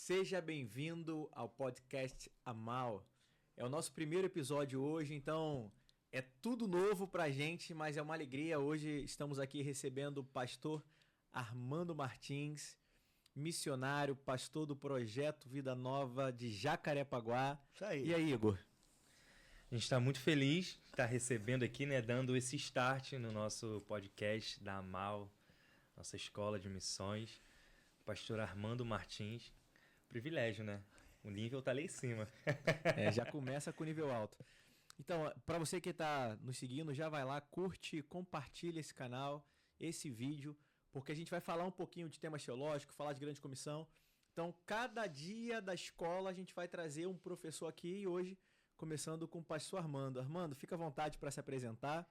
Seja bem-vindo ao podcast Amal. É o nosso primeiro episódio hoje, então é tudo novo pra gente, mas é uma alegria. Hoje estamos aqui recebendo o pastor Armando Martins, missionário, pastor do Projeto Vida Nova de Jacarepaguá. Isso aí. E aí, Igor? A gente está muito feliz de estar recebendo aqui, dando esse start no nosso podcast da Amal, nossa escola de missões. Pastor Armando Martins. Privilégio, né? O nível tá lá em cima. Já começa com nível alto. Então, para você que está nos seguindo, já vai lá, curte, compartilha esse canal, esse vídeo, porque a gente vai falar um pouquinho de temas teológicos, falar de grande comissão. Então, cada dia da escola a gente vai trazer um professor aqui e hoje, começando com o pastor Armando. Armando, fica à vontade para se apresentar.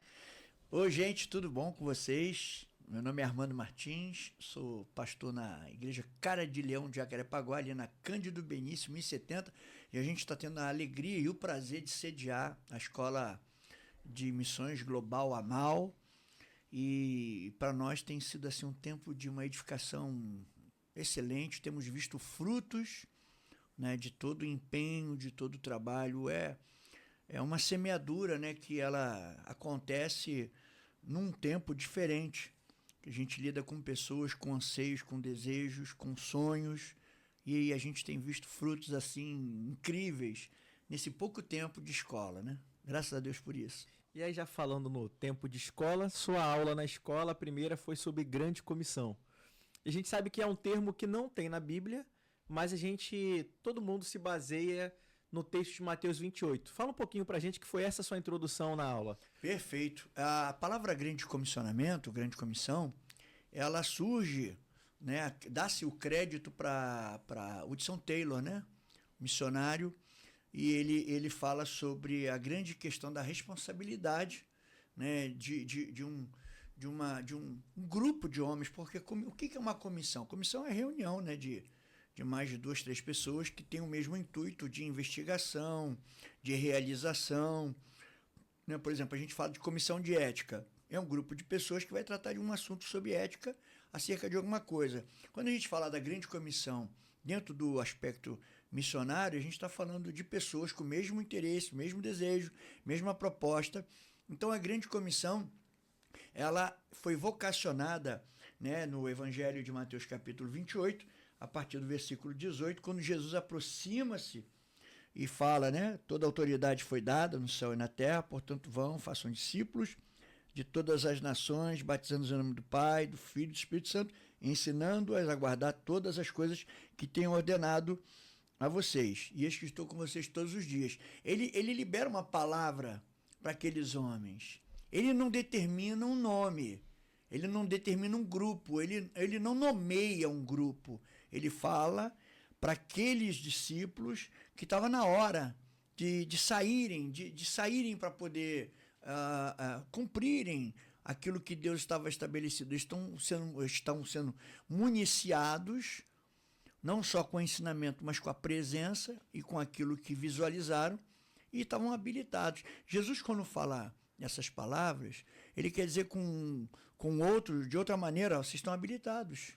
Oi, gente, tudo bom com vocês? Meu nome é Armando Martins, sou pastor na Igreja Cara de Leão de Jacarepaguá, ali na Cândido Benício, 1070, e a gente está tendo a alegria e o prazer de sediar a Escola de Missões Global Amal, e para nós tem sido assim um tempo de uma edificação excelente, temos visto frutos, né, de todo o empenho, de todo o trabalho. É uma semeadura, né, que ela acontece num tempo diferente, que a gente lida com pessoas com anseios, com desejos, com sonhos, e a gente tem visto frutos assim incríveis nesse pouco tempo de escola, né? Graças a Deus por isso. E aí, já falando no tempo de escola, sua aula na escola, a primeira foi sobre grande comissão. E a gente sabe que é um termo que não tem na Bíblia, mas todo mundo se baseia no texto de Mateus 28. Fala um pouquinho pra gente que foi essa sua introdução na aula. Perfeito. A palavra grande comissionamento, grande comissão, ela surge, né, dá-se o crédito para Hudson Taylor, né, missionário, e ele fala sobre a grande questão da responsabilidade, né, de um grupo de homens, porque o que é uma comissão? Comissão é reunião, né, de mais de 2, 3 pessoas que têm o mesmo intuito de investigação, de realização. Né? Por exemplo, a gente fala de comissão de ética. É um grupo de pessoas que vai tratar de um assunto sobre ética acerca de alguma coisa. Quando a gente fala da grande comissão dentro do aspecto missionário, a gente está falando de pessoas com o mesmo interesse, o mesmo desejo, mesma proposta. Então a grande comissão, ela foi vocacionada, né, no Evangelho de Mateus capítulo 28, a partir do versículo 18, quando Jesus aproxima-se e fala, né, toda autoridade foi dada no céu e na terra, portanto vão, façam discípulos de todas as nações, batizando-os em nome do Pai, do Filho e do Espírito Santo, ensinando-as a guardar todas as coisas que tenho ordenado a vocês. E eis que estou com vocês todos os dias. Ele libera uma palavra para aqueles homens. Ele não determina um nome. Ele não determina um grupo, ele não nomeia um grupo. Ele fala para aqueles discípulos que estavam na hora de saírem para poder cumprirem aquilo que Deus estava estabelecido. Estão sendo municiados, não só com o ensinamento, mas com a presença e com aquilo que visualizaram, e estavam habilitados. Jesus, quando fala essas palavras, ele quer dizer com outros, de outra maneira, vocês estão habilitados.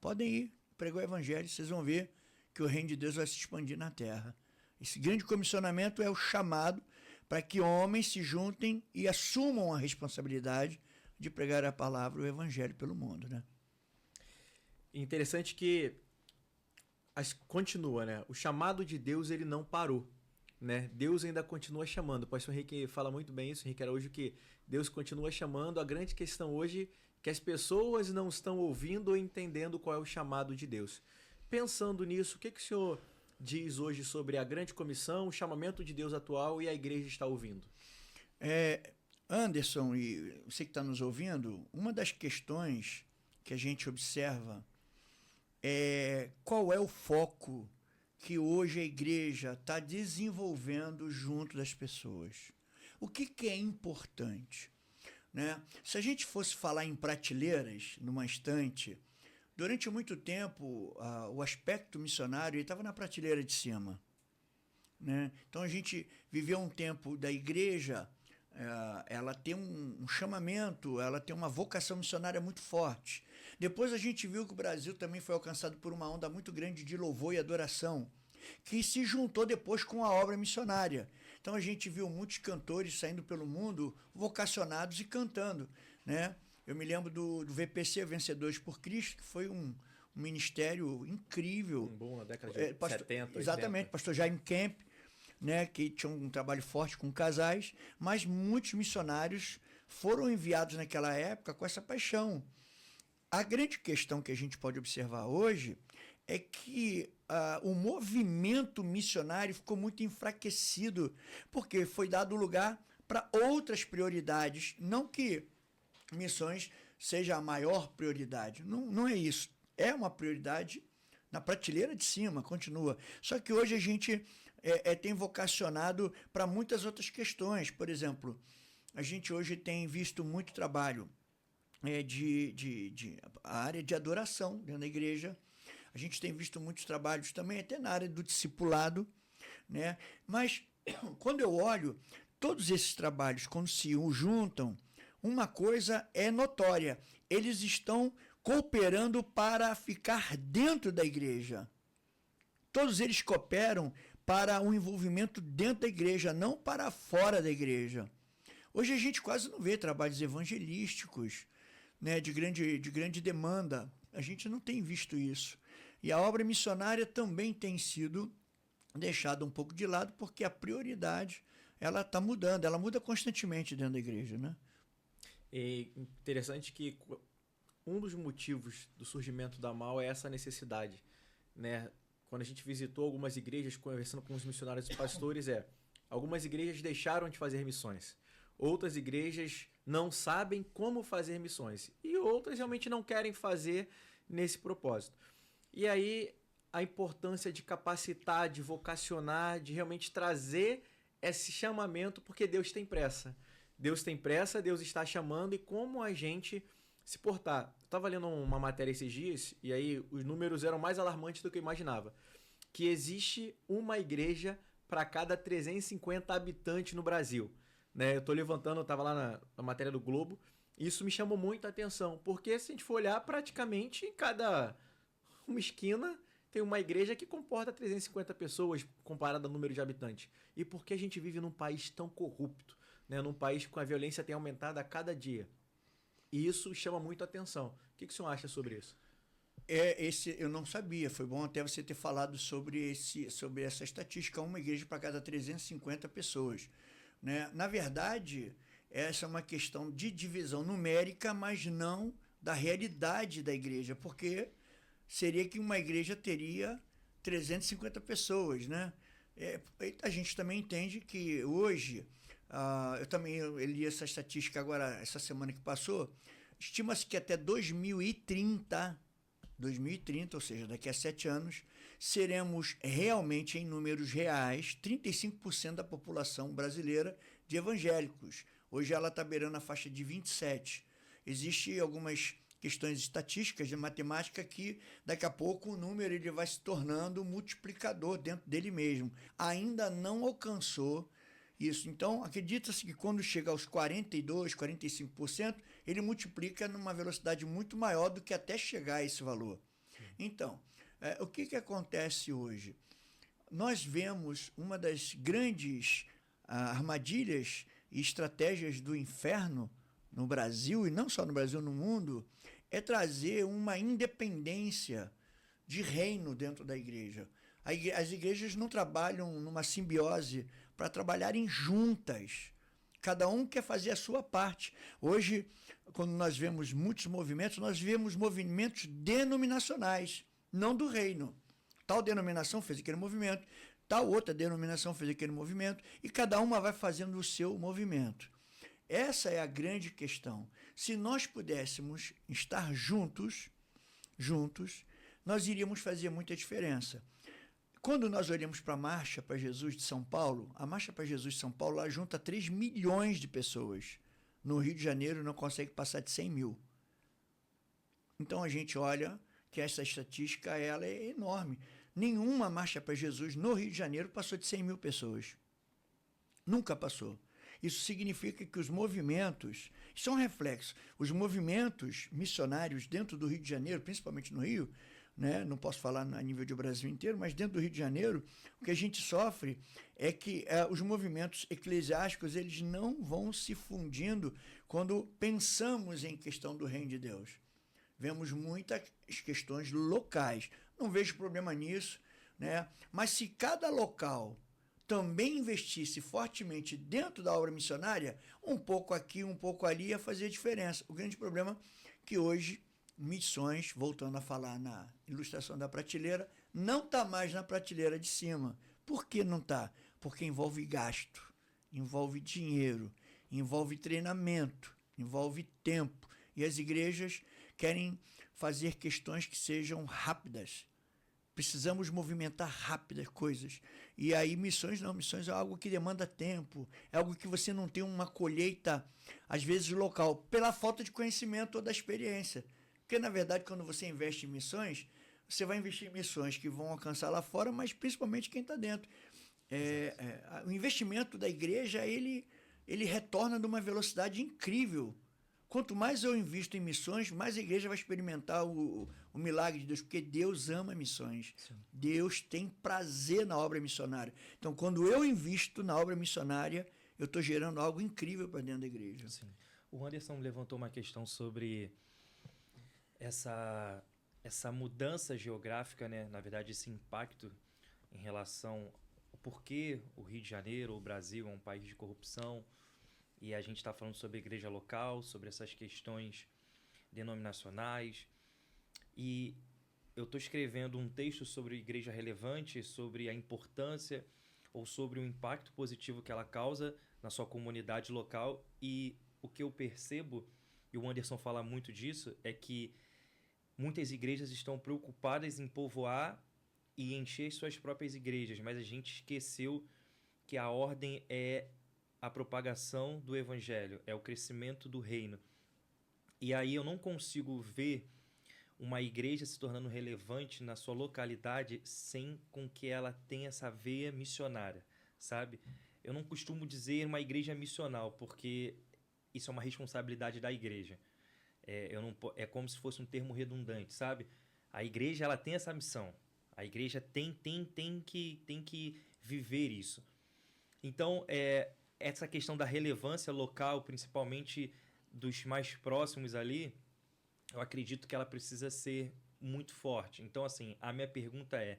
Podem ir, pregar o evangelho, vocês vão ver que o reino de Deus vai se expandir na terra. Esse grande comissionamento é o chamado para que homens se juntem e assumam a responsabilidade de pregar a palavra, o evangelho pelo mundo, né? Interessante que continua, né? O chamado de Deus, ele não parou. Né? Deus ainda continua chamando. O pastor Henrique fala muito bem isso, Henrique Araújo, que Deus continua chamando. A grande questão hoje é que as pessoas não estão ouvindo ou entendendo qual é o chamado de Deus. Pensando nisso, o que o senhor diz hoje sobre a grande comissão, o chamamento de Deus atual, e a igreja está ouvindo? Anderson, e você que está nos ouvindo, uma das questões que a gente observa é qual é o foco que hoje a igreja está desenvolvendo junto das pessoas. O que é importante? Né? Se a gente fosse falar em prateleiras, numa estante, durante muito tempo o aspecto missionário estava na prateleira de cima. Né? Então a gente viveu um tempo da igreja ela tem um chamamento, ela tem uma vocação missionária muito forte. Depois a gente viu que o Brasil também foi alcançado por uma onda muito grande de louvor e adoração, que se juntou depois com a obra missionária. Então a gente viu muitos cantores saindo pelo mundo vocacionados e cantando, né? Eu me lembro do VPC, Vencedores por Cristo, que foi um ministério incrível. Bom, na década de 70, exatamente, 80. pastor Jaime Kemp, né, que tinha um trabalho forte com casais, mas muitos missionários foram enviados naquela época com essa paixão. A grande questão que a gente pode observar hoje é que o movimento missionário ficou muito enfraquecido, porque foi dado lugar para outras prioridades. Não que missões seja a maior prioridade, não é isso. É uma prioridade na prateleira de cima, continua. Só que hoje a gente tem vocacionado para muitas outras questões. Por exemplo, a gente hoje tem visto muito trabalho a área de adoração dentro da igreja. A gente tem visto muitos trabalhos também até na área do discipulado, né? Mas quando eu olho todos esses trabalhos, quando se juntam, uma coisa é notória: eles estão cooperando para ficar dentro da igreja. Todos eles cooperam para o envolvimento dentro da igreja, não para fora da igreja. Hoje a gente quase não vê trabalhos evangelísticos, né, de grande demanda. A gente não tem visto isso. E a obra missionária também tem sido deixada um pouco de lado, porque a prioridade ela está mudando, ela muda constantemente dentro da igreja, né? É interessante que um dos motivos do surgimento da MAU é essa necessidade, né? Quando a gente visitou algumas igrejas, conversando com os missionários e pastores, algumas igrejas deixaram de fazer missões. Outras igrejas não sabem como fazer missões. E outras realmente não querem fazer nesse propósito. E aí, a importância de capacitar, de vocacionar, de realmente trazer esse chamamento, porque Deus tem pressa. Deus tem pressa, Deus está chamando, e como a gente se portar. Eu estava lendo uma matéria esses dias, e aí os números eram mais alarmantes do que eu imaginava. Que existe uma igreja para cada 350 habitantes no Brasil. Né? Eu estou levantando, eu estava lá na matéria do Globo, e isso me chamou muito a atenção, porque se a gente for olhar, praticamente em cada uma esquina tem uma igreja que comporta 350 pessoas comparado ao número de habitantes. E por que a gente vive num país tão corrupto, né? Num país com a violência tem aumentado a cada dia? E isso chama muito a atenção. O que o senhor acha sobre isso? Eu não sabia. Foi bom até você ter falado sobre essa estatística, uma igreja para cada 350 pessoas. Né? Na verdade, essa é uma questão de divisão numérica, mas não da realidade da igreja, porque seria que uma igreja teria 350 pessoas, né? A gente também entende que hoje, eu li essa estatística agora, essa semana que passou, estima-se que até 2030, ou seja, daqui a 7 anos, seremos realmente, em números reais, 35% da população brasileira de evangélicos. Hoje ela está beirando a faixa de 27%. Existem algumas questões estatísticas de matemática que daqui a pouco o número ele vai se tornando multiplicador dentro dele mesmo. Ainda não alcançou isso. Então, acredita-se que quando chega aos 42%, 45%, ele multiplica numa velocidade muito maior do que até chegar a esse valor. Então, o que acontece hoje? Nós vemos uma das grandes armadilhas e estratégias do inferno no Brasil, e não só no Brasil, no mundo, é trazer uma independência de reino dentro da igreja. As igrejas não trabalham numa simbiose para trabalharem juntas. Cada um quer fazer a sua parte. Hoje, quando nós vemos muitos movimentos, nós vemos movimentos denominacionais, não do reino. Tal denominação fez aquele movimento, tal outra denominação fez aquele movimento, e cada uma vai fazendo o seu movimento. Essa é a grande questão. Se nós pudéssemos estar juntos, nós iríamos fazer muita diferença. Quando nós olhamos para a Marcha para Jesus de São Paulo, a Marcha para Jesus de São Paulo ela junta 3 milhões de pessoas. No Rio de Janeiro não consegue passar de 100 mil. Então a gente olha que essa estatística ela é enorme. Nenhuma Marcha para Jesus no Rio de Janeiro passou de 100 mil pessoas. Nunca passou. Isso significa que os movimentos, isso é um reflexo, os movimentos missionários dentro do Rio de Janeiro, principalmente no Rio, né? Não posso falar a nível de Brasil inteiro, mas dentro do Rio de Janeiro, o que a gente sofre é que os movimentos eclesiásticos eles não vão se fundindo quando pensamos em questão do reino de Deus. Vemos muitas questões locais. Não vejo problema nisso, né? Mas se cada local também investisse fortemente dentro da obra missionária, um pouco aqui, um pouco ali, ia fazer diferença. O grande problema é que hoje, missões, voltando a falar na ilustração da prateleira, não está mais na prateleira de cima. Por que não está? Porque envolve gasto, envolve dinheiro, envolve treinamento, envolve tempo. E as igrejas querem fazer questões que sejam rápidas. Precisamos movimentar rápidas coisas. E aí missões não, missões é algo que demanda tempo, é algo que você não tem uma colheita, às vezes, local, pela falta de conhecimento ou da experiência. Porque, na verdade, quando você investe em missões, você vai investir em missões que vão alcançar lá fora, mas principalmente quem está dentro. O investimento da igreja, ele retorna de uma velocidade incrível. Quanto mais eu invisto em missões, mais a igreja vai experimentar o milagre de Deus, porque Deus ama missões. Sim. Deus tem prazer na obra missionária. Então, quando eu invisto na obra missionária, eu estou gerando algo incrível para dentro da igreja. Sim. O Anderson levantou uma questão sobre essa mudança geográfica, né? Na verdade, esse impacto em relação ao porquê o Rio de Janeiro, o Brasil, é um país de corrupção. E a gente está falando sobre a igreja local, sobre essas questões denominacionais. E eu estou escrevendo um texto sobre igreja relevante, sobre a importância ou sobre o impacto positivo que ela causa na sua comunidade local. E o que eu percebo, e o Anderson fala muito disso, é que muitas igrejas estão preocupadas em povoar e encher suas próprias igrejas, mas a gente esqueceu que a ordem é a propagação do evangelho, é o crescimento do reino. E aí eu não consigo ver uma igreja se tornando relevante na sua localidade sem com que ela tenha essa veia missionária, sabe? Eu não costumo dizer uma igreja missional, porque isso é uma responsabilidade da igreja. É como se fosse um termo redundante, sabe? A igreja ela tem essa missão. A igreja tem que viver isso. Então, essa questão da relevância local, principalmente dos mais próximos ali, eu acredito que ela precisa ser muito forte. Então, assim, a minha pergunta é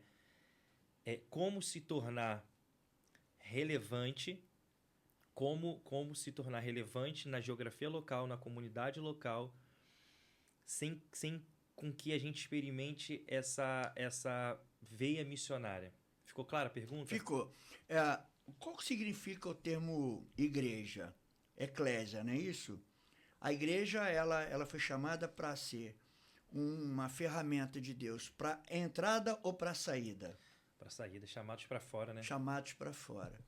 como se tornar relevante, como se tornar relevante na geografia local, na comunidade local, sem com que a gente experimente essa veia missionária. Ficou clara a pergunta? Ficou. Qual significa o termo igreja? Eclésia, não é isso? A igreja ela foi chamada para ser uma ferramenta de Deus para entrada ou para saída? Para saída, chamados para fora, né? Chamados para fora.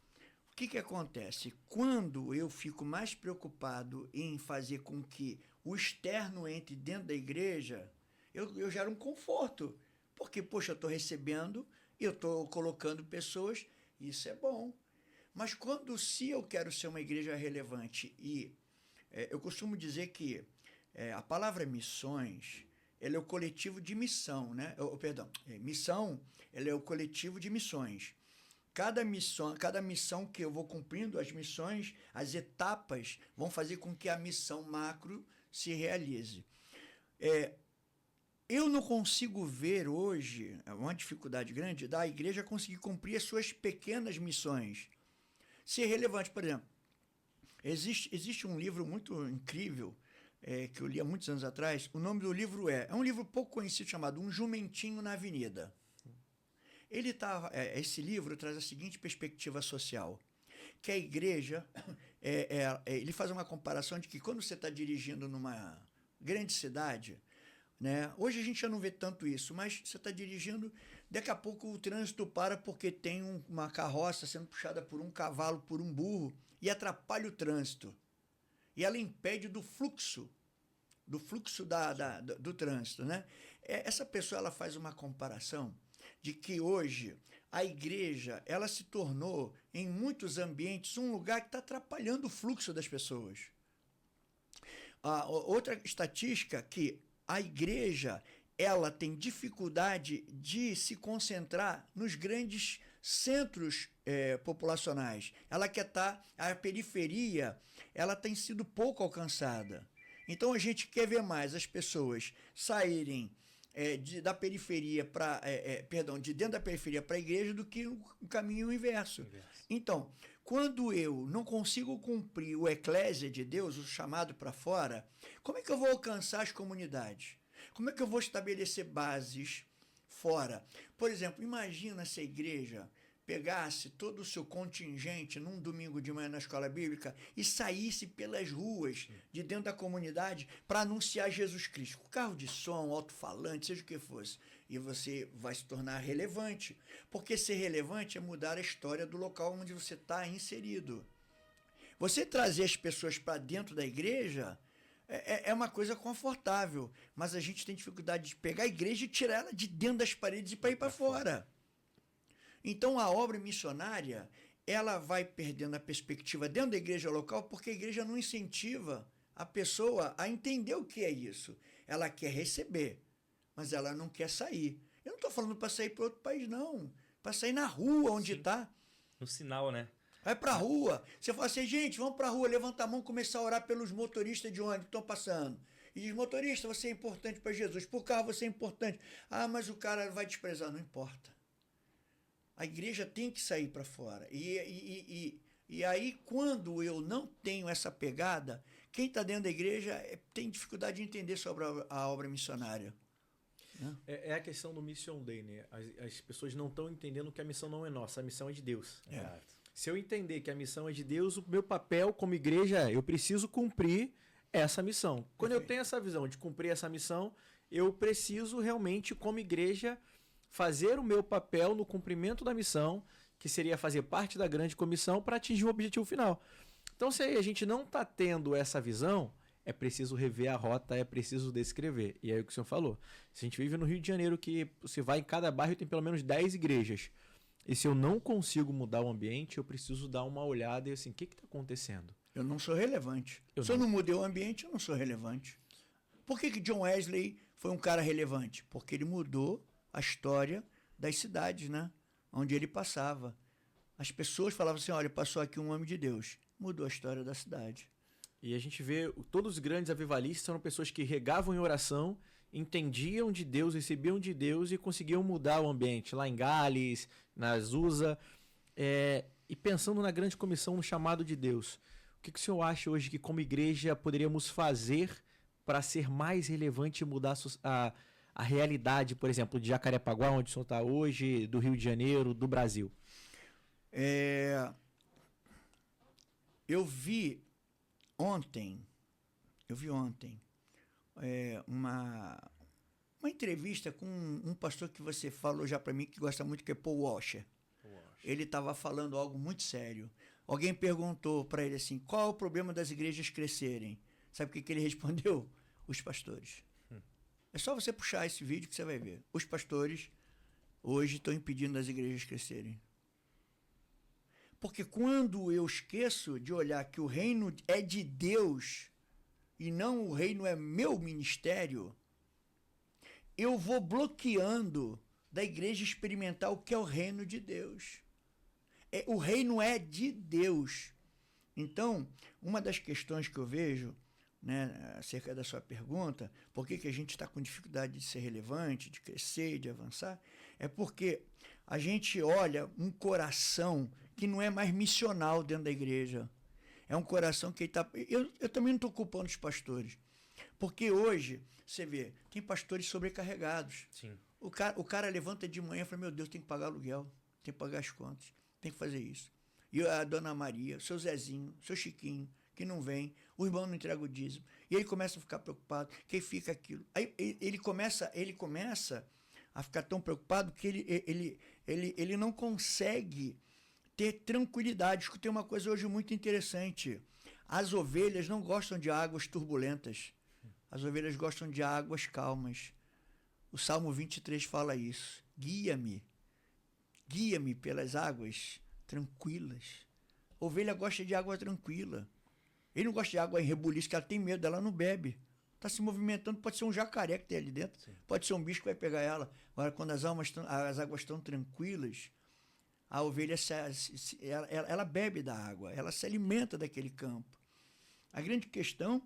O que acontece? Quando eu fico mais preocupado em fazer com que o externo entre dentro da igreja, eu gero um conforto. Porque, poxa, eu estou recebendo, eu estou colocando pessoas, isso é bom. Mas se eu quero ser uma igreja relevante e eu costumo dizer que a palavra missões, ela é o coletivo de missão, né? Missão, ela é o coletivo de missões. Cada missão que eu vou cumprindo, as missões, as etapas, vão fazer com que a missão macro se realize. Eu não consigo ver hoje, uma dificuldade grande, da igreja conseguir cumprir as suas pequenas missões. Ser relevante, por exemplo, existe um livro muito incrível, que eu li há muitos anos atrás. O nome do livro é um livro pouco conhecido chamado Um Jumentinho na Avenida. Esse livro traz a seguinte perspectiva social, que a igreja, ele faz uma comparação de que quando você está dirigindo numa grande cidade, né, hoje a gente já não vê tanto isso, mas você está dirigindo, daqui a pouco o trânsito para porque tem uma carroça sendo puxada por um cavalo, por um burro, e atrapalha o trânsito. E ela impede do fluxo do trânsito, né? Essa pessoa ela faz uma comparação de que hoje a igreja, ela se tornou, em muitos ambientes, um lugar que está atrapalhando o fluxo das pessoas. Outra estatística que a igreja, ela tem dificuldade de se concentrar nos grandes centros populacionais. Ela quer estar, a periferia, ela tem sido pouco alcançada. Então a gente quer ver mais as pessoas saírem da periferia para, de dentro da periferia para a igreja do que o caminho inverso. Então, quando eu não consigo cumprir o eclésia de Deus, o chamado para fora, como é que eu vou alcançar as comunidades? Como é que eu vou estabelecer bases fora? Por exemplo, imagina se a igreja pegasse todo o seu contingente num domingo de manhã na escola bíblica e saísse pelas ruas de dentro da comunidade para anunciar Jesus Cristo. Carro de som, alto-falante, seja o que fosse. E você vai se tornar relevante. Porque ser relevante é mudar a história do local onde você está inserido. Você trazer as pessoas para dentro da igreja é uma coisa confortável, mas a gente tem dificuldade de pegar a igreja e tirar ela de dentro das paredes e para ir para fora. Então, a obra missionária, ela vai perdendo a perspectiva dentro da igreja local, porque a igreja não incentiva a pessoa a entender o que é isso. Ela quer receber, mas ela não quer sair. Eu não estou falando para sair para outro país, não. Para sair na rua onde está. No sinal, né? Vai para a rua. Você fala assim, gente, vamos para a rua, levanta a mão, começar a orar pelos motoristas de ônibus que estão passando. E diz, motorista, você é importante para Jesus. Por carro, você é importante. Ah, mas o cara vai desprezar. Não importa. A igreja tem que sair para fora. E aí, quando eu não tenho essa pegada, quem está dentro da igreja tem dificuldade de entender sobre a obra missionária. É a questão do Mission Day, né? As pessoas não estão entendendo que a missão não é nossa, a missão é de Deus. Se eu entender que a missão é de Deus, o meu papel como igreja, eu preciso cumprir essa missão. Quando eu tenho essa visão de cumprir essa missão, eu preciso realmente, como igreja, fazer o meu papel no cumprimento da missão, que seria fazer parte da grande comissão para atingir o objetivo final. Então, se a gente não está tendo essa visão, é preciso rever a rota, é preciso descrever. E aí o que o senhor falou. Se a gente vive no Rio de Janeiro, que você vai em cada bairro tem pelo menos 10 igrejas. E se eu não consigo mudar o ambiente, eu preciso dar uma olhada e assim, o que está acontecendo? Eu não sou relevante. Se eu não mudei o ambiente, eu não sou relevante. Por que John Wesley foi um cara relevante? Porque ele mudou a história das cidades, né? Onde ele passava. As pessoas falavam assim, olha, passou aqui um homem de Deus. Mudou a história da cidade. E a gente vê, todos os grandes avivalistas eram pessoas que regavam em oração, entendiam de Deus, recebiam de Deus e conseguiam mudar o ambiente. Lá em Gales, na Azusa. E pensando na grande comissão, no chamado de Deus, o que o senhor acha hoje que como igreja poderíamos fazer para ser mais relevante e mudar a realidade, por exemplo, de Jacarepaguá, onde o senhor está hoje, do Rio de Janeiro, do Brasil? Eu vi ontem uma entrevista com um pastor que você falou já para mim, que gosta muito, que é Paul Washer. Ele estava falando algo muito sério. Alguém perguntou para ele assim, qual é o problema das igrejas crescerem? Sabe o que ele respondeu? Os pastores. É só você puxar esse vídeo que você vai ver. Os pastores hoje estão impedindo as igrejas crescerem. Porque quando eu esqueço de olhar que o reino é de Deus e não o reino é meu ministério, eu vou bloqueando da igreja experimentar o que é o reino de Deus. O reino é de Deus. Então, uma das questões que eu vejo, né, acerca da sua pergunta, por que a gente está com dificuldade de ser relevante, de crescer, de avançar, é porque a gente olha um coração que não é mais missional dentro da igreja. É um coração que está... Eu também não estou culpando os pastores, porque hoje, você vê, tem pastores sobrecarregados. Sim. O cara levanta de manhã e fala, meu Deus, tem que pagar aluguel, tem que pagar as contas, tem que fazer isso. E a dona Maria, o seu Zezinho, o seu Chiquinho, que não vem, o irmão não entrega o dízimo. E ele começa a ficar preocupado, que fica aquilo. Aí ele começa a ficar tão preocupado que ele não consegue ter tranquilidade. Escutei uma coisa hoje muito interessante. As ovelhas não gostam de águas turbulentas. As ovelhas gostam de águas calmas. O Salmo 23 fala isso. Guia-me Guia-me pelas águas tranquilas. A ovelha gosta de água tranquila. Ele não gosta de água em rebuliço, que ela tem medo, ela não bebe. Está se movimentando, pode ser um jacaré que tem ali dentro, Sim. pode ser um bicho que vai pegar ela. Agora, quando as águas estão tranquilas, a ovelha ela bebe da água, ela se alimenta daquele campo. A grande questão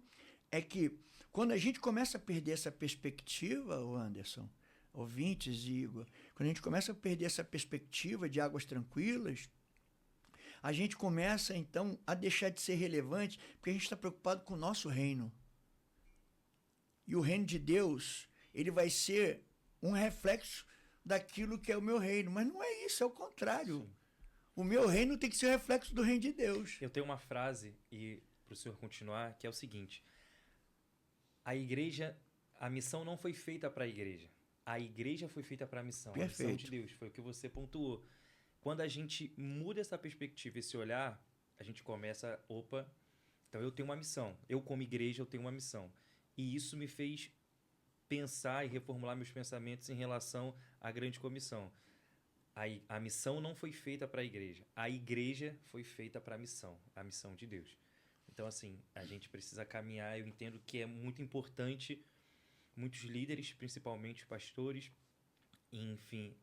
é que quando a gente começa a perder essa perspectiva, o Anderson, ouvintes e Igor, quando a gente começa a perder essa perspectiva de águas tranquilas, a gente começa, então, a deixar de ser relevante, porque a gente está preocupado com o nosso reino. E o reino de Deus, ele vai ser um reflexo daquilo que é o meu reino. Mas não é isso, é o contrário. Sim. O meu reino tem que ser o reflexo do reino de Deus. Eu tenho uma frase, e para o senhor continuar, que é o seguinte: a igreja, a missão não foi feita para a igreja foi feita para a missão. Perfeito. A missão de Deus, foi o que você pontuou. Quando a gente muda essa perspectiva, esse olhar, a gente começa, opa, então eu tenho uma missão. Eu, como igreja, eu tenho uma missão. E isso me fez pensar e reformular meus pensamentos em relação à grande comissão. A missão não foi feita para a igreja foi feita para a missão de Deus. Então, assim, a gente precisa caminhar. Eu entendo que é muito importante, muitos líderes, principalmente pastores, enfim,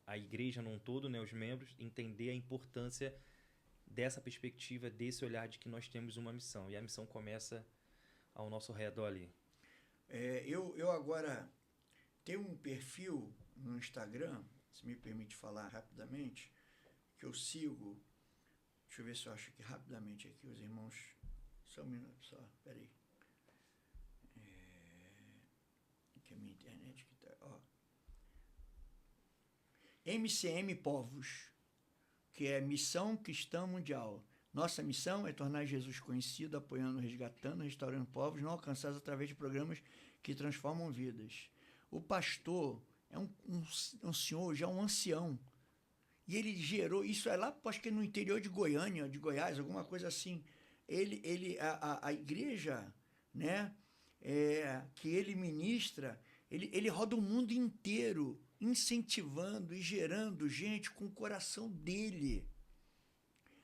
a igreja num todo, né, os membros, entender a importância dessa perspectiva, desse olhar de que nós temos uma missão. E a missão começa ao nosso redor ali. Eu agora tenho um perfil no Instagram, se me permite falar rapidamente, que eu sigo. Deixa eu ver se eu acho aqui rapidamente aqui os irmãos. Só um minuto só, peraí. Que a minha internet que tá. Ó. MCM Povos, que é Missão Cristã Mundial. Nossa missão é tornar Jesus conhecido, apoiando, resgatando, restaurando povos não alcançados através de programas que transformam vidas. O pastor é um senhor, já um ancião. E ele gerou, isso é lá, acho que no interior de Goiânia, de Goiás, alguma coisa assim. A igreja, né, que ele ministra, ele roda o mundo inteiro, incentivando e gerando gente com o coração dele.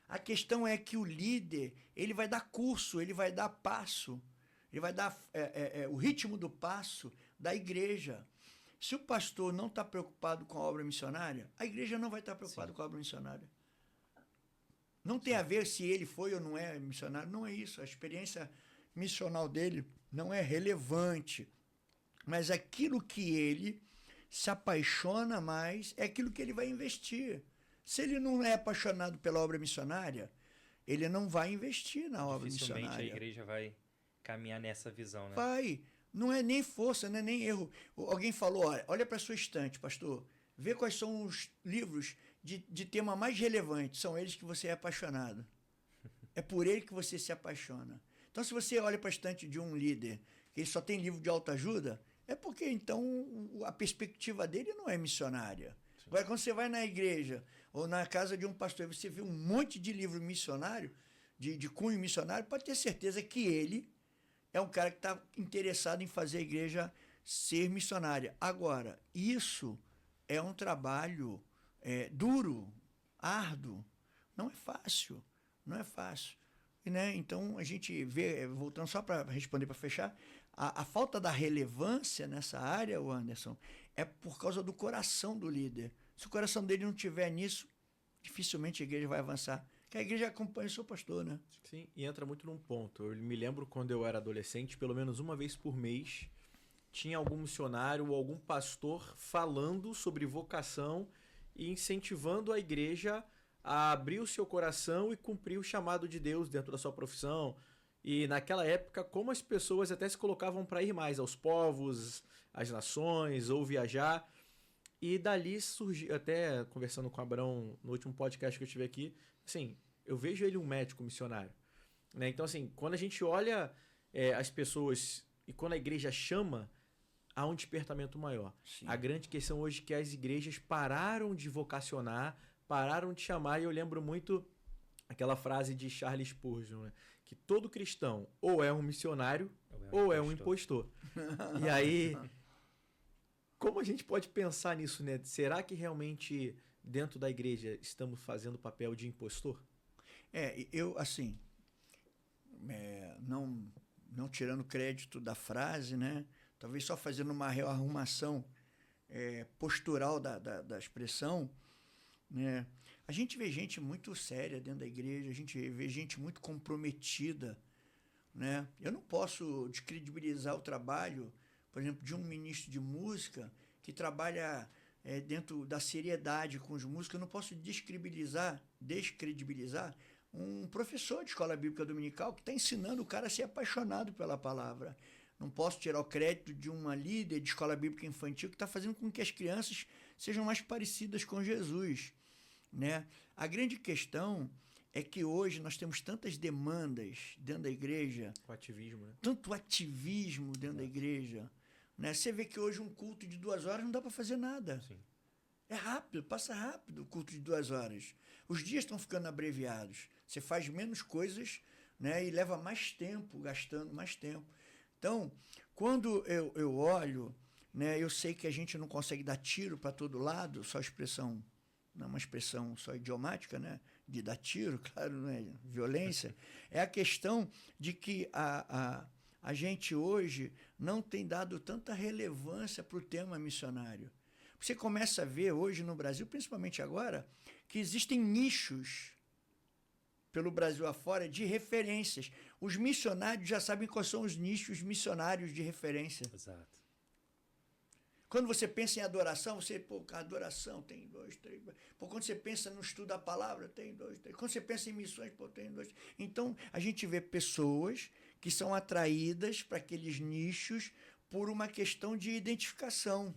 A questão é que o líder, ele vai dar curso, ele vai dar passo, ele vai dar o ritmo do passo da igreja. Se o pastor não está preocupado com a obra missionária, a igreja não vai estar preocupada com a obra missionária. Não tem a ver se ele foi ou não é missionário, não é isso. A experiência missional dele não é relevante. Mas aquilo que ele se apaixona mais é aquilo que ele vai investir. Se ele não é apaixonado pela obra missionária, ele não vai investir na obra missionária. Dificilmente a igreja vai caminhar nessa visão, né? Vai. Não é nem força, não é nem erro. Alguém falou, olha para a sua estante, pastor. Vê quais são os livros de tema mais relevante. São eles que você é apaixonado. É por ele que você se apaixona. Então, se você olha para a estante de um líder, que ele só tem livro de autoajuda, é porque, então, a perspectiva dele não é missionária. Sim. Agora, quando você vai na igreja ou na casa de um pastor e você vê um monte de livro missionário, de cunho missionário, pode ter certeza que ele é um cara que está interessado em fazer a igreja ser missionária. Agora, isso é um trabalho duro, árduo. Não é fácil. Não é fácil. E, né, então, a gente vê, voltando só para responder, para fechar, a falta da relevância nessa área, Anderson, é por causa do coração do líder. Se o coração dele não estiver nisso, dificilmente a igreja vai avançar. Porque a igreja acompanha o seu pastor, né? Sim, e entra muito num ponto. Eu me lembro quando eu era adolescente, pelo menos uma vez por mês, tinha algum missionário ou algum pastor falando sobre vocação e incentivando a igreja a abrir o seu coração e cumprir o chamado de Deus dentro da sua profissão. E naquela época, como as pessoas até se colocavam para ir mais aos povos, às nações, ou viajar. E dali surgiu, até conversando com o Abrão no último podcast que eu tive aqui, assim, eu vejo ele um médico missionário. Né? Então, assim, quando a gente olha as pessoas e quando a igreja chama, há um despertamento maior. Sim. A grande questão hoje é que as igrejas pararam de vocacionar, pararam de chamar, e eu lembro muito aquela frase de Charles Spurgeon, né? Que todo cristão ou é um missionário ou é um impostor. E aí, como a gente pode pensar nisso, né? Será que realmente dentro da igreja, estamos fazendo o papel de impostor? Eu, assim, não tirando crédito da frase, né? Talvez só fazendo uma rearrumação postural da expressão, né? A gente vê gente muito séria dentro da igreja, a gente vê gente muito comprometida, né? Eu não posso descredibilizar o trabalho, por exemplo, de um ministro de música que trabalha dentro da seriedade com os músicos. Eu não posso descredibilizar um professor de escola bíblica dominical que está ensinando o cara a ser apaixonado pela palavra. Não posso tirar o crédito de uma líder de escola bíblica infantil que está fazendo com que as crianças sejam mais parecidas com Jesus, né? A grande questão é que hoje nós temos tantas demandas dentro da igreja. O ativismo, né? Tanto ativismo dentro da igreja, né? Você vê que hoje um culto de 2 horas não dá para fazer nada. Sim. É rápido, passa rápido o culto de 2 horas. Os dias estão ficando abreviados. Você faz menos coisas, né? E leva mais tempo, gastando mais tempo. Então, quando eu olho, né? Eu sei que a gente não consegue dar tiro para todo lado, só expressão, não é uma expressão só idiomática, né? De dar tiro, claro, não é violência. É a questão de que a gente hoje não tem dado tanta relevância para o tema missionário. Você começa a ver hoje no Brasil, principalmente agora, que existem nichos pelo Brasil afora de referências. Os missionários já sabem quais são os nichos missionários de referência. Exato. Quando você pensa em adoração, adoração tem 2, 3. Quando você pensa no estudo da palavra, tem 2, 3. Quando você pensa em missões, tem 2. Então, a gente vê pessoas que são atraídas para aqueles nichos por uma questão de identificação.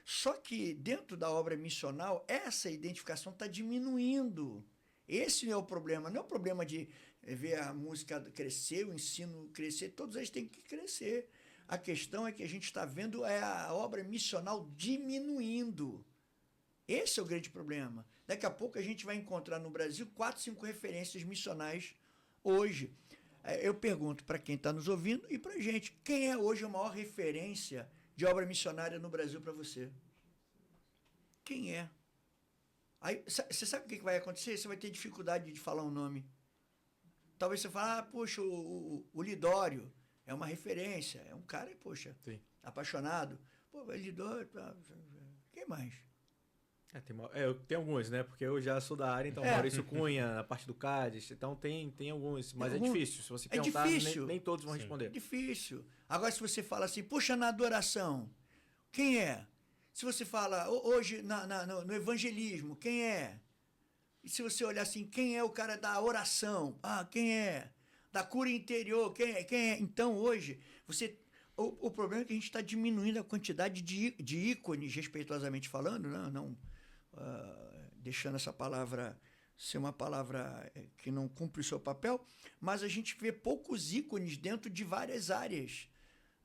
Só que, dentro da obra missional, essa identificação está diminuindo. Esse é o problema. Não é o problema de ver a música crescer, o ensino crescer. Todos eles têm que crescer. A questão é que a gente está vendo a obra missional diminuindo. Esse é o grande problema. Daqui a pouco a gente vai encontrar no Brasil 4, 5 referências missionais hoje. Eu pergunto para quem está nos ouvindo e para a gente, quem é hoje a maior referência de obra missionária no Brasil para você? Quem é? Aí, você sabe o que vai acontecer? Você vai ter dificuldade de falar um nome. Talvez você fale, poxa, o Lidório é uma referência, é um cara, poxa, sim, apaixonado. Pô, Lidório, quem mais? Tem alguns, né? Porque eu já sou da área, então Maurício Cunha, a parte do Cádiz, então tem alguns, mas é difícil. Se você perguntar, nem todos vão responder. É difícil. Agora, se você fala assim, puxa, na adoração, quem é? Se você fala, hoje, no evangelismo, quem é? E se você olhar assim, quem é o cara da oração? Quem é? Da cura interior, quem é? Então, hoje, o problema é que a gente está diminuindo a quantidade de ícones, respeitosamente falando, não deixando essa palavra ser uma palavra que não cumpre o seu papel, mas a gente vê poucos ícones dentro de várias áreas,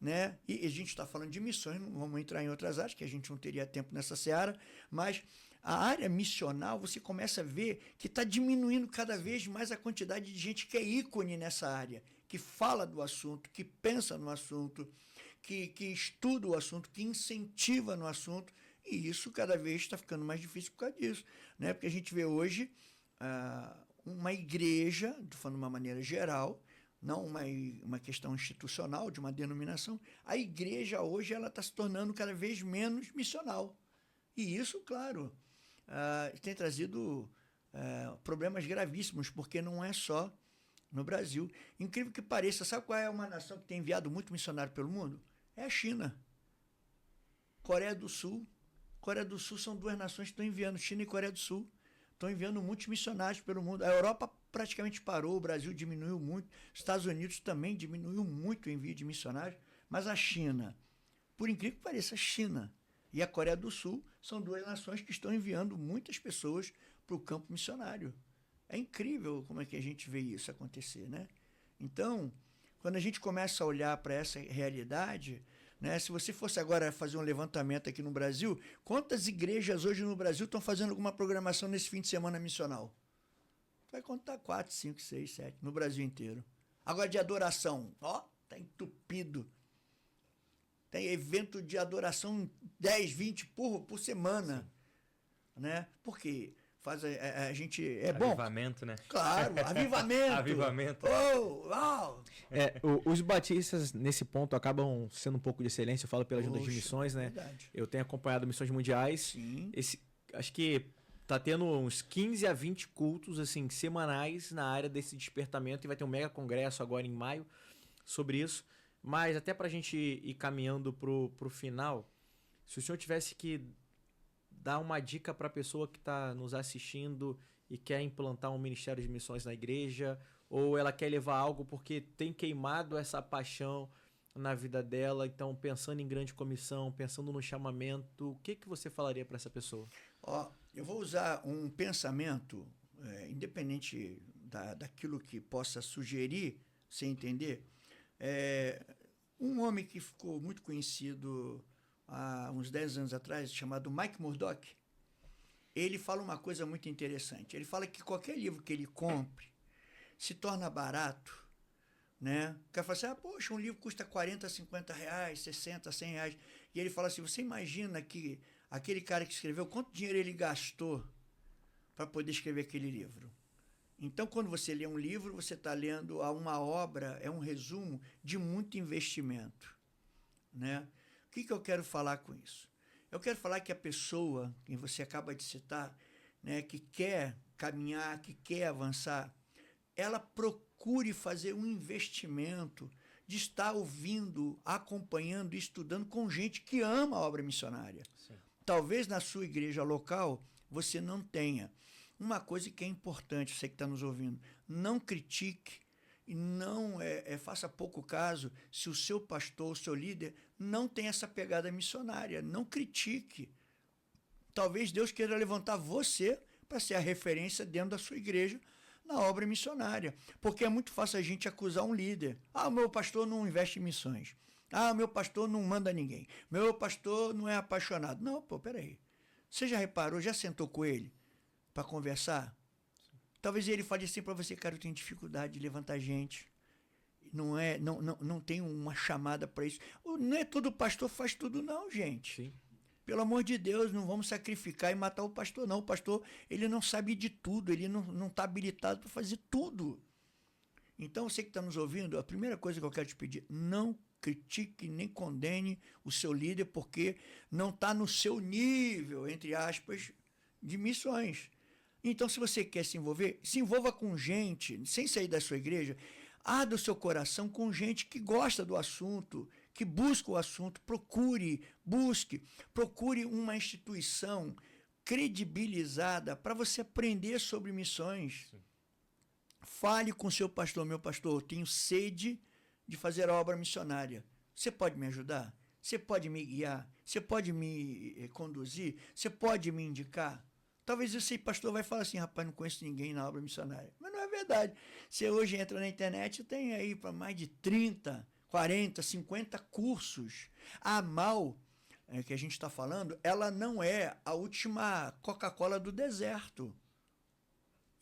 né? E a gente está falando de missões, não vamos entrar em outras áreas, que a gente não teria tempo nessa seara, mas a área missional, você começa a ver que está diminuindo cada vez mais a quantidade de gente que é ícone nessa área, que fala do assunto, que pensa no assunto, que estuda o assunto, que incentiva no assunto, e isso cada vez está ficando mais difícil por causa disso, né? Porque a gente vê hoje uma igreja, estou falando de uma maneira geral, não uma questão institucional, de uma denominação, a igreja hoje ela está se tornando cada vez menos missional. E isso, claro, tem trazido problemas gravíssimos, porque não é só no Brasil. Incrível que pareça, sabe qual é uma nação que tem enviado muito missionário pelo mundo? É a China. Coreia do Sul. Coreia do Sul são 2 nações que estão enviando, China e Coreia do Sul. Estão enviando muitos missionários pelo mundo. A Europa praticamente parou, o Brasil diminuiu muito, os Estados Unidos também diminuiu muito o envio de missionários, mas a China, por incrível que pareça, a China e a Coreia do Sul são 2 nações que estão enviando muitas pessoas para o campo missionário. É incrível como é que a gente vê isso acontecer, né? Então, quando a gente começa a olhar para essa realidade, né, se você fosse agora fazer um levantamento aqui no Brasil, quantas igrejas hoje no Brasil estão fazendo alguma programação nesse fim de semana missional? Vai contar 4, 5, 6, 7 no Brasil inteiro. Agora de adoração, tá entupido. Tem evento de adoração 10, 20 por semana. né? Porque faz a gente... É bom. Avivamento, né? Claro, avivamento. Avivamento. Oh, uau. Os batistas, nesse ponto, acabam sendo um pouco de excelência. Eu falo pela Junta de Poxa, Missões, né? verdade. Eu tenho acompanhado missões mundiais. Sim. Acho que tá tendo uns 15 a 20 cultos, assim, semanais na área desse despertamento. E vai ter um mega congresso agora em maio sobre isso. Mas até pra gente ir caminhando pro final, se o senhor tivesse que dar uma dica pra pessoa que tá nos assistindo e quer implantar um ministério de missões na igreja, ou ela quer levar algo porque tem queimado essa paixão na vida dela, então pensando em grande comissão, pensando no chamamento, o que você falaria para essa pessoa? Ó, eu vou usar um pensamento, independente daquilo que possa sugerir, sem entender. Um homem que ficou muito conhecido há uns 10 anos atrás, chamado Mike Murdock, ele fala uma coisa muito interessante. Ele fala que qualquer livro que ele compre se torna barato, né? O cara fala assim, poxa, um livro custa 40, 50 reais, 60, 100 reais. E ele fala assim, você imagina que aquele cara que escreveu, quanto dinheiro ele gastou para poder escrever aquele livro? Então, quando você lê um livro, você está lendo uma obra, é um resumo de muito investimento, né? O que eu quero falar com isso? Eu quero falar que a pessoa, que você acaba de citar, né, que quer caminhar, que quer avançar, ela procure fazer um investimento de estar ouvindo, acompanhando, estudando com gente que ama a obra missionária. Sim. Talvez na sua igreja local você não tenha. Uma coisa que é importante, você que está nos ouvindo, não critique e não faça pouco caso se o seu pastor, o seu líder, não tem essa pegada missionária. Não critique. Talvez Deus queira levantar você para ser a referência dentro da sua igreja na obra missionária. Porque é muito fácil a gente acusar um líder. O meu pastor não investe em missões. O meu pastor não manda ninguém. Meu pastor não é apaixonado. Não, peraí. Você já reparou, já sentou com ele para conversar? Talvez ele fale assim para você, cara, eu tenho dificuldade de levantar gente. Não tem uma chamada para isso. Não é todo pastor faz tudo não, gente. Sim. Pelo amor de Deus, não vamos sacrificar e matar o pastor, não. O pastor, ele não sabe de tudo, ele não está habilitado para fazer tudo. Então, você que está nos ouvindo, a primeira coisa que eu quero te pedir, não critique nem condene o seu líder, porque não está no seu nível, entre aspas, de missões. Então, se você quer se envolva com gente, sem sair da sua igreja, arda o seu coração com gente que gosta do assunto, que busca o assunto, procure uma instituição credibilizada para você aprender sobre missões. Sim. Fale com seu pastor, meu pastor, eu tenho sede de fazer a obra missionária. Você pode me ajudar? Você pode me guiar? Você pode me conduzir? Você pode me indicar? Talvez esse pastor vai falar assim, rapaz, não conheço ninguém na obra missionária. Mas não é verdade. Você hoje entra na internet, tem aí para mais de 30, 40, 50 cursos. A AMAL, que a gente está falando, ela não é a última Coca-Cola do deserto.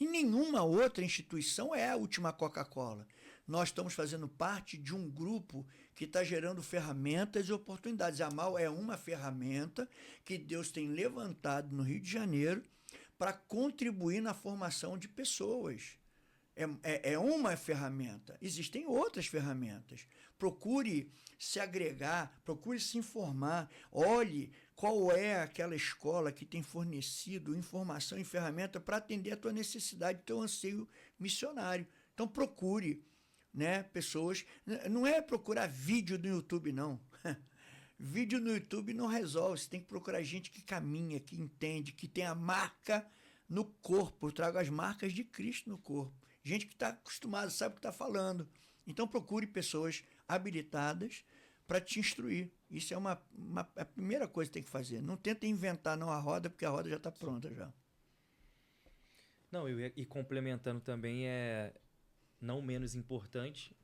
E nenhuma outra instituição é a última Coca-Cola. Nós estamos fazendo parte de um grupo que está gerando ferramentas e oportunidades. A AMAL é uma ferramenta que Deus tem levantado no Rio de Janeiro para contribuir na formação de pessoas. É uma ferramenta. Existem outras ferramentas. Procure se agregar, procure se informar. Olhe qual é aquela escola que tem fornecido informação e ferramenta para atender a tua necessidade, teu anseio missionário. Então procure, né, pessoas. Não é procurar vídeo no YouTube, não. Vídeo no YouTube não resolve. Você tem que procurar gente que caminha, que entende, que tem a marca no corpo. Eu trago as marcas de Cristo no corpo. Gente que está acostumada, sabe o que está falando. Então procure pessoas habilitadas para te instruir. Isso é a primeira coisa que tem que fazer. Não tenta inventar não a roda, porque a roda já está pronta já. Não, e complementando também não menos importante,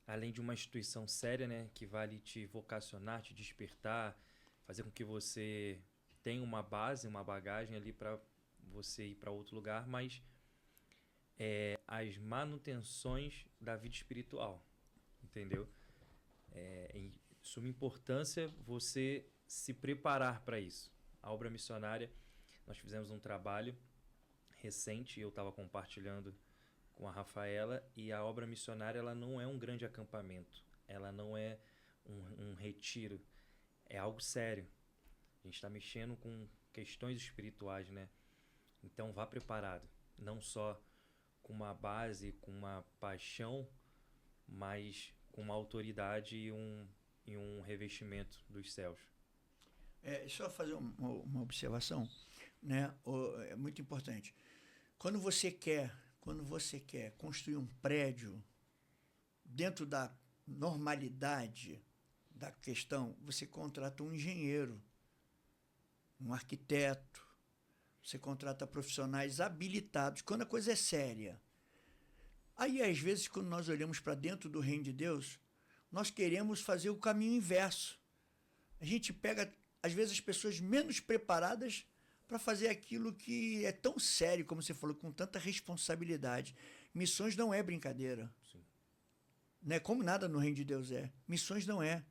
além de uma instituição séria, né, que vale te vocacionar, te despertar, fazer com que você tenha uma base, uma bagagem ali para você ir para outro lugar, mas as manutenções da vida espiritual, entendeu? Em suma importância você se preparar para isso. A obra missionária Nós fizemos um trabalho recente, eu estava compartilhando com a Rafaela, e a obra missionária ela não é um grande acampamento, ela não é um retiro, é algo sério. A gente está mexendo com questões espirituais, né? Então vá preparado, não só com uma base, com uma paixão, mas com uma autoridade e um revestimento dos céus. Só fazer uma observação, né? É muito importante. Quando você quer construir um prédio dentro da normalidade da questão, você contrata um engenheiro, um arquiteto, você contrata profissionais habilitados, quando a coisa é séria. Aí, às vezes, quando nós olhamos para dentro do reino de Deus, nós queremos fazer o caminho inverso. A gente pega, às vezes, as pessoas menos preparadas para fazer aquilo que é tão sério, como você falou, com tanta responsabilidade. Missões não é brincadeira. Sim. Né? Como nada no reino de Deus é. Missões não é.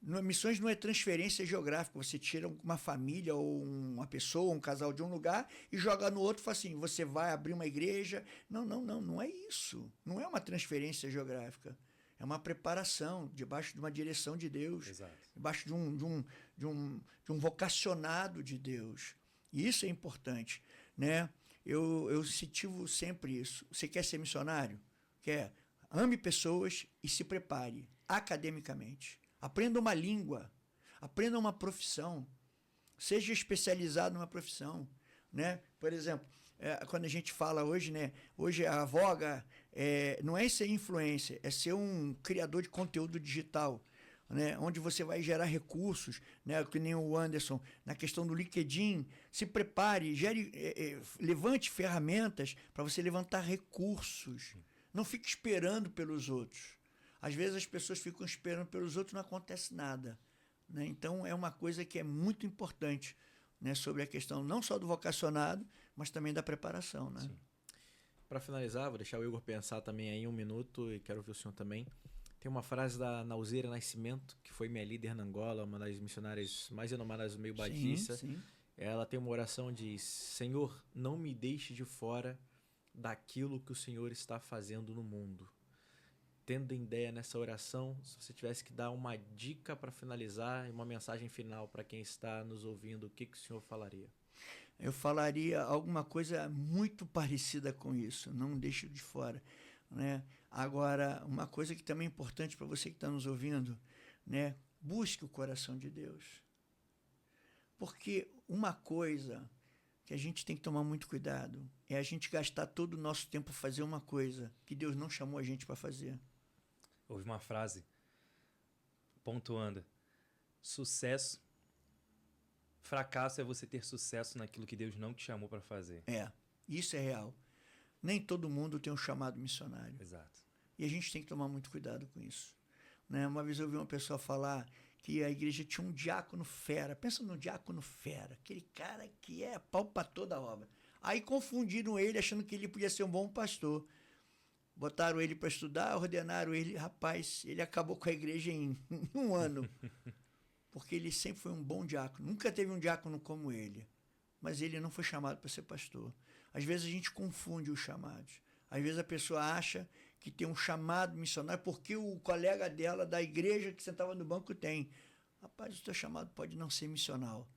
Missões não é transferência geográfica. Você tira uma família ou uma pessoa, um casal de um lugar e joga no outro e fala assim, você vai abrir uma igreja. Não é isso. Não é uma transferência geográfica. É uma preparação debaixo de uma direção de Deus. Exato. Debaixo de um vocacionado de Deus. E isso é importante, né? Eu incentivo sempre isso. Você quer ser missionário? Quer? Ame pessoas e se prepare academicamente. Aprenda uma língua, aprenda uma profissão, seja especializado numa profissão, né? Por exemplo, quando a gente fala hoje, né? Hoje a voga não é ser influencer, é ser um criador de conteúdo digital, né? Onde você vai gerar recursos, né? Que nem o Anderson, na questão do LinkedIn, se prepare, levante ferramentas para você levantar recursos. Não fique esperando pelos outros. Às vezes as pessoas ficam esperando pelos outros e não acontece nada, né? Então é uma coisa que é muito importante, né? Sobre a questão não só do vocacionado, mas também da preparação, né? Para finalizar, vou deixar o Igor pensar também aí 1 minuto e quero ouvir o senhor também. Tem uma frase da Nauzeira Nascimento, que foi minha líder na Angola, uma das missionárias mais renomadas do meio batista. Sim. Ela tem uma oração de Senhor, não me deixe de fora daquilo que o Senhor está fazendo no mundo. Tendo ideia nessa oração, se você tivesse que dar uma dica para finalizar e uma mensagem final para quem está nos ouvindo, o que o senhor falaria? Eu falaria alguma coisa muito parecida com isso, não deixe de fora, né? Agora, uma coisa que também é importante para você que está nos ouvindo, né? Busque o coração de Deus. Porque uma coisa que a gente tem que tomar muito cuidado é a gente gastar todo o nosso tempo para fazer uma coisa que Deus não chamou a gente para fazer. Houve uma frase pontuando: fracasso é você ter sucesso naquilo que Deus não te chamou para fazer. Isso é real. Nem todo mundo tem um chamado missionário. Exato. E a gente tem que tomar muito cuidado com isso, né? Uma vez eu ouvi uma pessoa falar que a igreja tinha um diácono fera. Pensa no diácono fera, aquele cara que é pau para toda a obra. Aí confundiram ele achando que ele podia ser um bom pastor. Botaram ele para estudar, ordenaram ele. Rapaz, ele acabou com a igreja em 1 ano. Porque ele sempre foi um bom diácono. Nunca teve um diácono como ele. Mas ele não foi chamado para ser pastor. Às vezes a gente confunde os chamados. Às vezes a pessoa acha que tem um chamado missionário porque o colega dela da igreja que sentava no banco tem. Rapaz, o teu chamado pode não ser missional.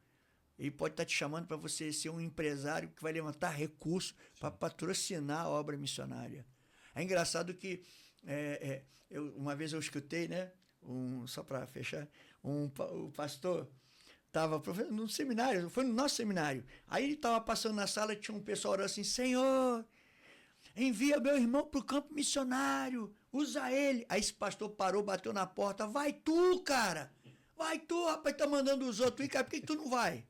Ele pode estar te chamando para você ser um empresário que vai levantar recursos para patrocinar a obra missionária. É engraçado que uma vez eu escutei, né? Só para fechar, o pastor estava no seminário, foi no nosso seminário. Aí ele estava passando na sala e tinha um pessoal orando assim: Senhor, envia meu irmão para o campo missionário, usa ele. Aí esse pastor parou, bateu na porta: vai tu, cara, vai tu, rapaz, tá mandando os outros ir, cara, por que tu não vai?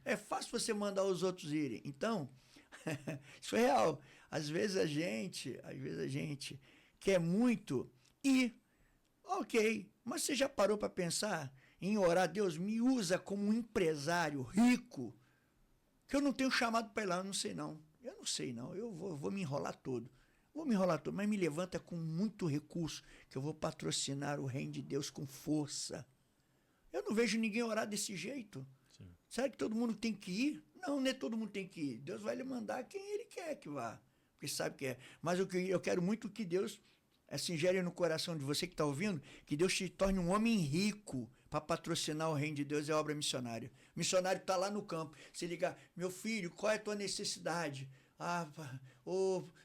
É fácil você mandar os outros irem. Então, isso é real. Às vezes a gente quer muito ir, ok, mas você já parou para pensar em orar? Deus, me usa como um empresário rico, que eu não tenho chamado para ir lá, eu não sei não, eu vou me enrolar todo, mas me levanta com muito recurso, que eu vou patrocinar o reino de Deus com força. Eu não vejo ninguém orar desse jeito. Sim. Será que todo mundo tem que ir? Não é todo mundo tem que ir. Deus vai lhe mandar quem ele quer que vá, porque sabe que é. Mas eu quero muito que Deus gere no coração de você que está ouvindo, que Deus te torne um homem rico para patrocinar o reino de Deus e a obra missionária. O missionário está lá no campo. Se ligar, meu filho, qual é a tua necessidade?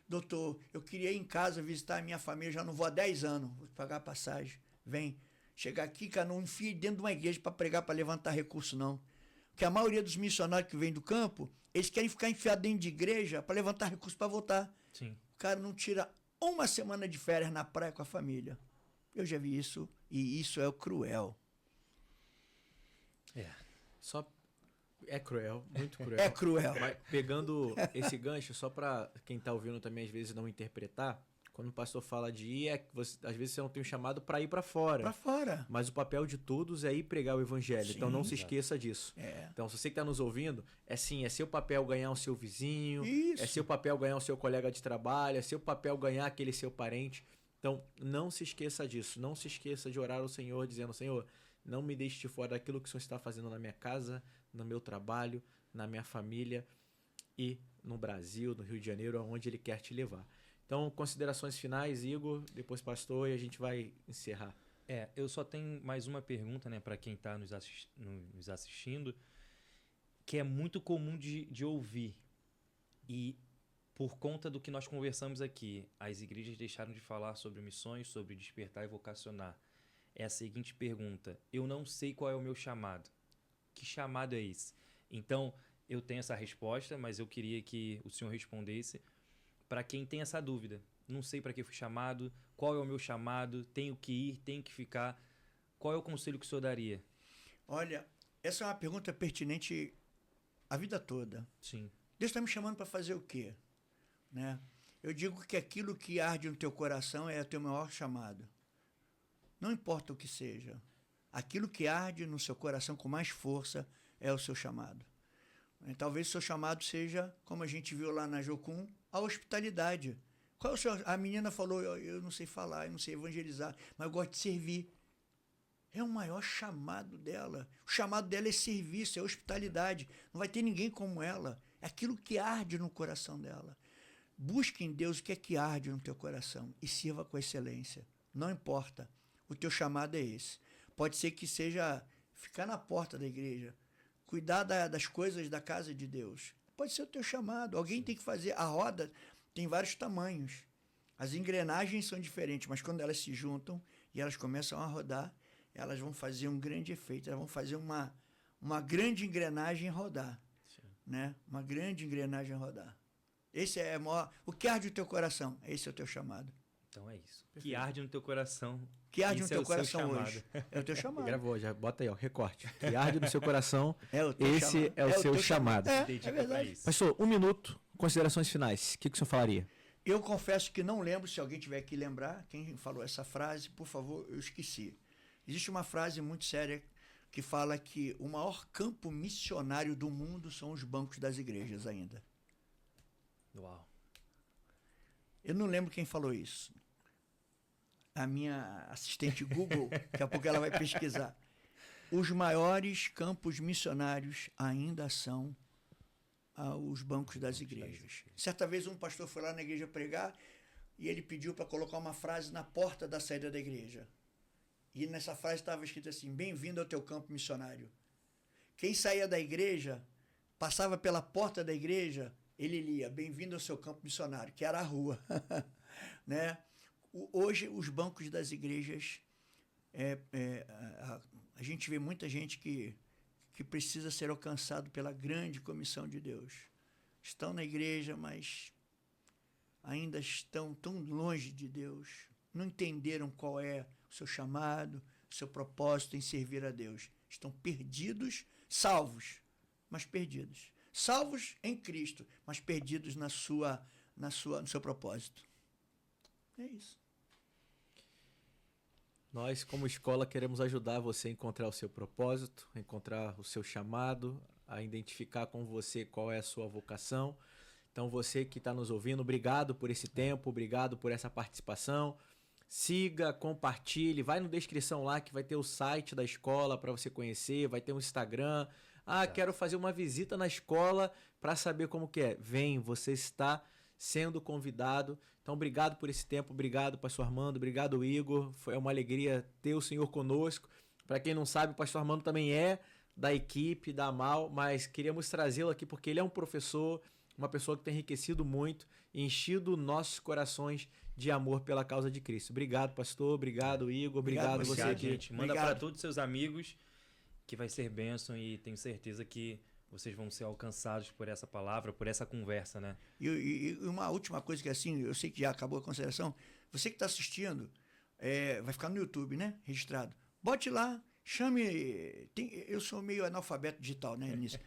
Doutor, eu queria ir em casa visitar a minha família, já não vou há 10 anos, vou pagar a passagem. Vem. Chegar aqui, cara, não enfia dentro de uma igreja para pregar, para levantar recurso, não. Porque a maioria dos missionários que vêm do campo, eles querem ficar enfiados dentro de igreja para levantar recurso para votar. Sim. O cara não tira uma semana de férias na praia com a família. Eu já vi isso, e isso é o cruel. É cruel, muito cruel. É cruel. Mas pegando esse gancho, só para quem está ouvindo também às vezes não interpretar, quando o pastor fala de ir, às vezes você não tem um chamado para ir para fora. Para fora. Mas o papel de todos é ir pregar o evangelho. Sim, então não se exato. esqueça disso. Então, se você que está nos ouvindo, é seu papel ganhar o seu vizinho, Isso. é seu papel ganhar o seu colega de trabalho, é seu papel ganhar aquele seu parente. Então, não se esqueça disso. Não se esqueça de orar ao Senhor, dizendo: Senhor, não me deixe de fora daquilo que o Senhor está fazendo na minha casa, no meu trabalho, na minha família e no Brasil, no Rio de Janeiro, aonde Ele quer te levar. Então, considerações finais, Igor, depois pastor, e a gente vai encerrar. Eu só tenho mais uma pergunta, né, para quem está nos assistindo, que é muito comum de ouvir. E por conta do que nós conversamos aqui, as igrejas deixaram de falar sobre missões, sobre despertar e vocacionar. É a seguinte pergunta: eu não sei qual é o meu chamado. Que chamado é esse? Então, eu tenho essa resposta, mas eu queria que o senhor respondesse para quem tem essa dúvida. Não sei para que fui chamado, qual é o meu chamado, tenho que ir, tenho que ficar. Qual é o conselho que o senhor daria? Olha, essa é uma pergunta pertinente a vida toda. Sim. Deus está me chamando para fazer o quê? Né? Eu digo que aquilo que arde no teu coração é o teu maior chamado. Não importa o que seja. Aquilo que arde no seu coração com mais força é o seu chamado. Talvez o seu chamado seja, como a gente viu lá na Jocum, a hospitalidade. Qual é o seu? A menina falou: eu não sei falar, eu não sei evangelizar, mas eu gosto de servir. É o maior chamado dela. O chamado dela é serviço, é hospitalidade. Não vai ter ninguém como ela. É aquilo que arde no coração dela. Busque em Deus o que é que arde no teu coração e sirva com excelência. Não importa. O teu chamado é esse. Pode ser que seja ficar na porta da igreja, cuidar das coisas da casa de Deus. Pode ser o teu chamado. Alguém tem que fazer. A roda tem vários tamanhos. As engrenagens são diferentes, mas quando elas se juntam e elas começam a rodar, elas vão fazer um grande efeito. Elas vão fazer uma grande engrenagem rodar. Né? Uma grande engrenagem rodar. Esse é o que arde no teu coração. Esse é o teu chamado. Então é isso. Perfeito. Que arde no teu coração. Que arde no teu coração hoje. É o teu chamado. Gravou, já bota aí, ó, recorte. Que arde no seu coração. Esse chamado. É o seu chamado. É verdade. Pastor, 1 minuto, considerações finais. O que o senhor falaria? Eu confesso que não lembro, se alguém tiver que lembrar, quem falou essa frase, por favor, eu esqueci. Existe uma frase muito séria que fala que o maior campo missionário do mundo são os bancos das igrejas ainda. Uau. Eu não lembro quem falou isso. A minha assistente Google, daqui a pouco ela vai pesquisar. Os maiores campos missionários ainda são os bancos das igrejas. Certa vez um pastor foi lá na igreja pregar e ele pediu para colocar uma frase na porta da saída da igreja. E nessa frase estava escrito assim: bem-vindo ao teu campo missionário. Quem saía da igreja, passava pela porta da igreja, ele lia: bem-vindo ao seu campo missionário, que era a rua. Né? Hoje, os bancos das igrejas, a gente vê muita gente que precisa ser alcançado pela grande comissão de Deus. Estão na igreja, mas ainda estão tão longe de Deus. Não entenderam qual é o seu chamado, o seu propósito em servir a Deus. Estão perdidos, salvos, mas perdidos. Salvos em Cristo, mas perdidos no seu propósito. É isso. Nós, como escola, queremos ajudar você a encontrar o seu propósito, a encontrar o seu chamado, a identificar com você qual é a sua vocação. Então, você que está nos ouvindo, obrigado por esse tempo, obrigado por essa participação. Siga, compartilhe, vai na descrição lá que vai ter o site da escola para você conhecer, vai ter um Instagram, Ah, Exato. quero fazer uma visita na escola para saber como que é. Vem, você está sendo convidado. Então, obrigado por esse tempo, obrigado, pastor Armando, obrigado, Igor. Foi uma alegria ter o senhor conosco. Para quem não sabe, o pastor Armando também é da equipe da AMAL, mas queríamos trazê-lo aqui porque ele é um professor, uma pessoa que tem enriquecido muito e enchido nossos corações de amor pela causa de Cristo. Obrigado, pastor, obrigado, Igor, obrigado você Obrigado, aqui. gente. Manda Obrigado. para todos os seus amigos que vai ser bênção e tenho certeza que vocês vão ser alcançados por essa palavra, por essa conversa, né? E uma última coisa que assim, eu sei que já acabou a consideração, você que está assistindo, vai ficar no YouTube, né? Registrado. Bote lá, chame. Eu sou meio analfabeto digital, né, nisso.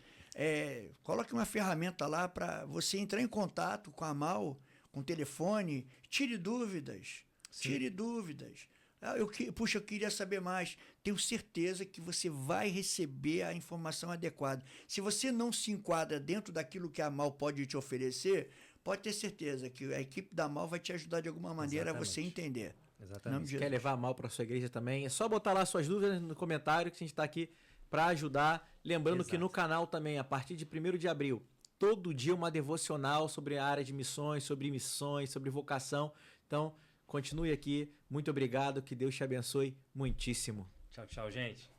Coloque uma ferramenta lá para você entrar em contato com a AMAL, com o telefone, tire dúvidas. Sim. Tire dúvidas. Puxa, eu queria saber mais. Tenho certeza que você vai receber a informação adequada. Se você não se enquadra dentro daquilo que a AMAL pode te oferecer, pode ter certeza que a equipe da AMAL vai te ajudar de alguma maneira a você Exatamente. entender. Exatamente. Quer levar a mal para sua igreja também? É só botar lá suas dúvidas no comentário que a gente está aqui para ajudar. Lembrando que no canal também, a partir de 1º de abril, todo dia uma devocional sobre a área de missões, sobre vocação. Então, continue aqui. Muito obrigado. Que Deus te abençoe muitíssimo. Tchau, tchau, gente.